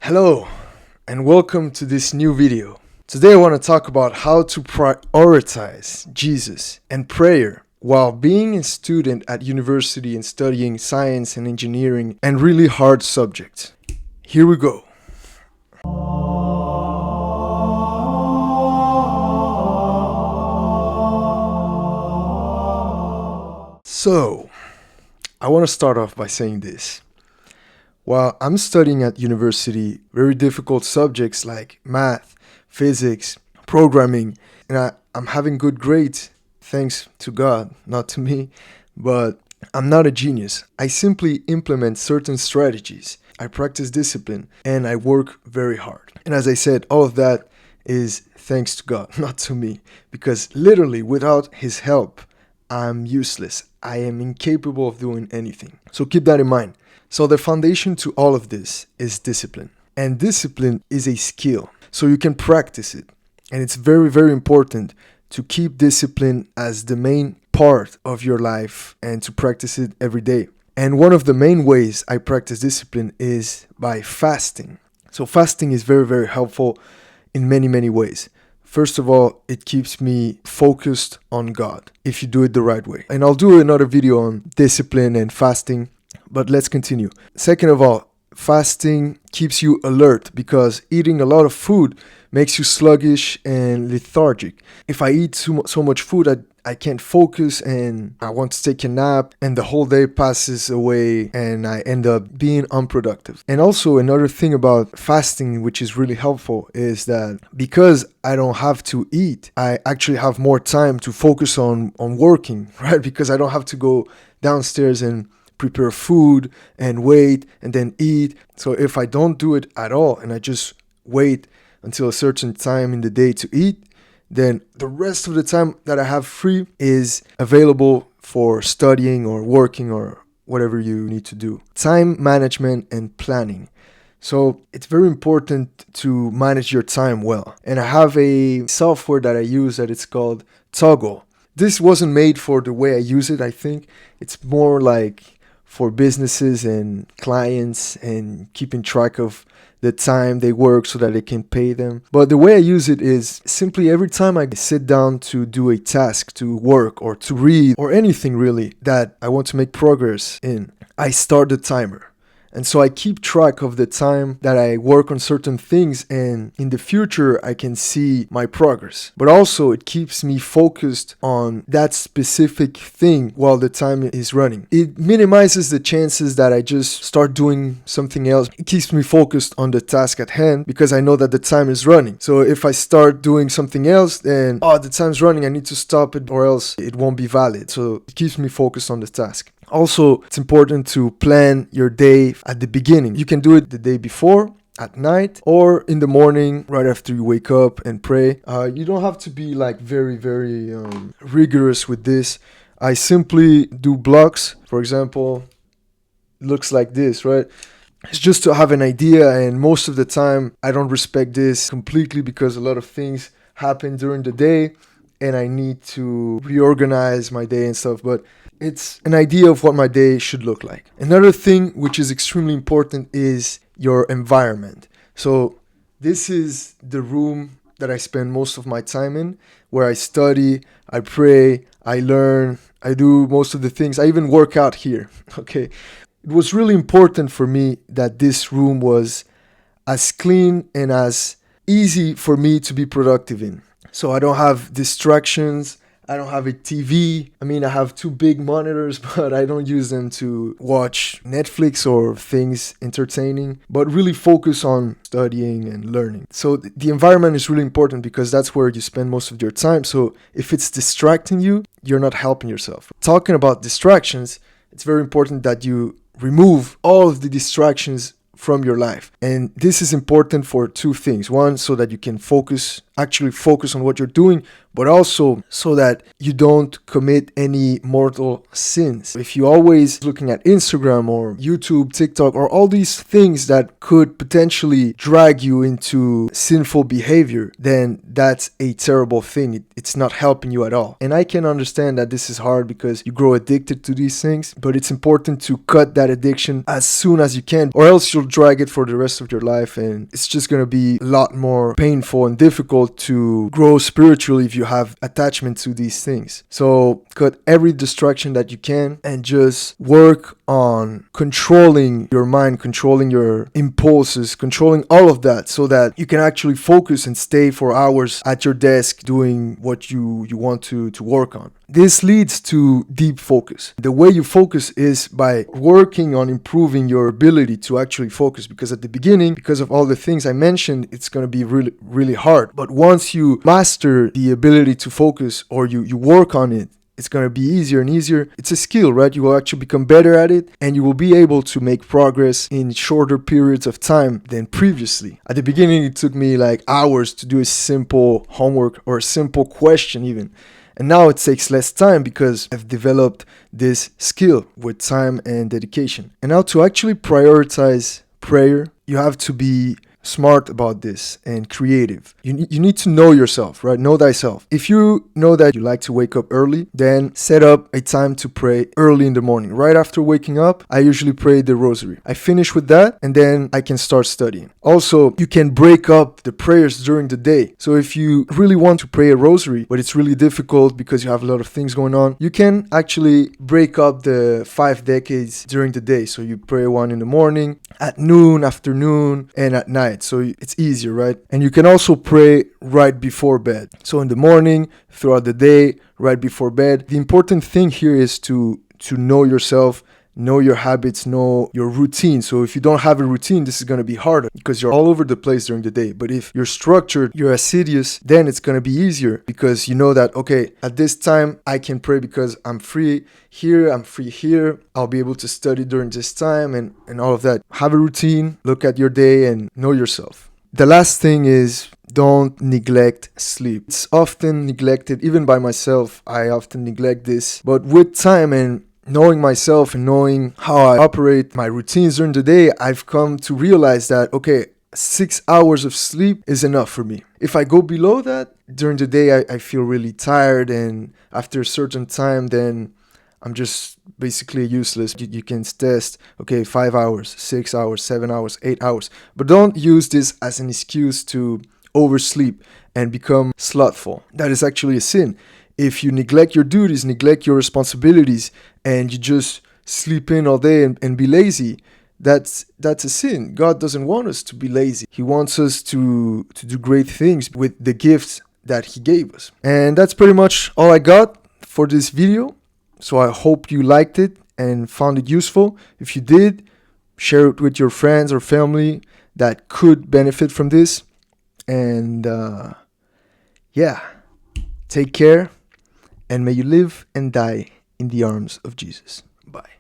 Hello and welcome to this new video. Today I want to talk about how to prioritize Jesus and prayer while being a student at university and studying science and engineering and really hard subjects. Here we go. So, I want to start off by saying this. While I'm studying at university very difficult subjects like math, physics, programming, and I'm having good grades, thanks to God, not to me, but I'm not a genius. I simply implement certain strategies. I practice discipline and I work very hard. And as I said, all of that is thanks to God, not to me, because literally without His help, I'm useless. I am incapable of doing anything. So keep that in mind. So the foundation to all of this is discipline. And discipline is a skill. So you can practice it. And it's very, very important to keep discipline as the main part of your life and to practice it every day. And one of the main ways I practice discipline is by fasting. So fasting is very, very helpful in many, many ways. First of all, it keeps me focused on God if you do it the right way. And I'll do another video on discipline and fasting, but let's continue. Second of all, fasting keeps you alert because eating a lot of food makes you sluggish and lethargic. If I eat so much food, I can't focus and I want to take a nap and the whole day passes away and I end up being unproductive. And also another thing about fasting, which is really helpful, is that because I don't have to eat, I actually have more time to focus on working, right? Because I don't have to go downstairs and prepare food and wait and then eat. So if I don't do it at all and I just wait until a certain time in the day to eat, then the rest of the time that I have free is available for studying or working or whatever you need to do. Time management and planning. So it's very important to manage your time well. And I have a software that I use that it's called Toggle. This wasn't made for the way I use it, I think. It's more like for businesses and clients and keeping track of the time they work so that they can pay them. But the way I use it is simply every time I sit down to do a task, to work or to read or anything really that I want to make progress in, I start the timer. And so I keep track of the time that I work on certain things, and in the future I can see my progress. But also it keeps me focused on that specific thing while the time is running. It minimizes the chances that I just start doing something else. It keeps me focused on the task at hand because I know that the time is running. So if I start doing something else, then the time's running, I need to stop it or else it won't be valid. So it keeps me focused on the task. Also, it's important to plan your day at the beginning. You can do it the day before, at night, or in the morning, right after you wake up and pray. You don't have to be like very, very rigorous with this. I simply do blocks. For example, it looks like this, right? It's just to have an idea, and most of the time, I don't respect this completely because a lot of things happen during the day and I need to reorganize my day and stuff, but it's an idea of what my day should look like. Another thing which is extremely important is your environment. So this is the room that I spend most of my time in, where I study, I pray, I learn, I do most of the things. I even work out here, okay? It was really important for me that this room was as clean and as easy for me to be productive in. So I don't have distractions. I don't have a TV. I have two big monitors, but I don't use them to watch Netflix or things entertaining, but really focus on studying and learning. So the environment is really important because that's where you spend most of your time. So if it's distracting you, you're not helping yourself. Talking about distractions, it's very important that you remove all of the distractions from your life. And this is important for two things. One, so that you can actually focus on what you're doing, but also so that you don't commit any mortal sins. If you're always looking at Instagram or YouTube, TikTok, or all these things that could potentially drag you into sinful behavior, then that's a terrible thing. It's not helping you at all. And I can understand that this is hard because you grow addicted to these things, but it's important to cut that addiction as soon as you can, or else you'll drag it for the rest of your life, and it's just going to be a lot more painful and difficult to grow spiritually if you have attachment to these things. So cut every distraction that you can and just work on controlling your mind, controlling your impulses, controlling all of that, so that you can actually focus and stay for hours at your desk doing what you want to work on. This leads to deep focus. The way you focus is by working on improving your ability to actually focus, because at the beginning, because of all the things I mentioned, it's going to be really, really hard. But once you master the ability to focus, or you work on it, it's going to be easier and easier. It's a skill, right? You will actually become better at it, and you will be able to make progress in shorter periods of time than previously. At the beginning, it took me like hours to do a simple homework or a simple question even. And now it takes less time because I've developed this skill with time and dedication. And now to actually prioritize prayer, you have to be smart about this and creative. You need to know yourself, right? Know thyself. If you know that you like to wake up early, then set up a time to pray early in the morning. Right after waking up, I usually pray the rosary. I finish with that, and then I can start studying. Also, you can break up the prayers during the day. So if you really want to pray a rosary, but it's really difficult because you have a lot of things going on, you can actually break up the 5 decades during the day. So you pray one in the morning, at noon, afternoon, and at night. So it's easier, right? And you can also pray right before bed. So in the morning, throughout the day, right before bed. The important thing here is to know yourself, know your habits, know your routine. So if you don't have a routine, this is going to be harder because you're all over the place during the day. But if you're structured, you're assiduous, then it's going to be easier because you know that, okay, at this time I can pray because I'm free here, I'm free here. I'll be able to study during this time and all of that. Have a routine, look at your day and know yourself. The last thing is don't neglect sleep. It's often neglected, even by myself. I often neglect this. But with time and knowing myself and knowing how I operate my routines during the day, I've come to realize that, okay, 6 hours of sleep is enough for me. If I go below that, during the day, I feel really tired. And after a certain time, then I'm just basically useless. You can test, okay, 5 hours, 6 hours, 7 hours, 8 hours. But don't use this as an excuse to oversleep and become slothful. That is actually a sin. If you neglect your duties, neglect your responsibilities, and you just sleep in all day and be lazy, that's a sin. God doesn't want us to be lazy. He wants us to do great things with the gifts that He gave us. And that's pretty much all I got for this video. So I hope you liked it and found it useful. If you did, share it with your friends or family that could benefit from this. And take care. And may you live and die in the arms of Jesus. Bye.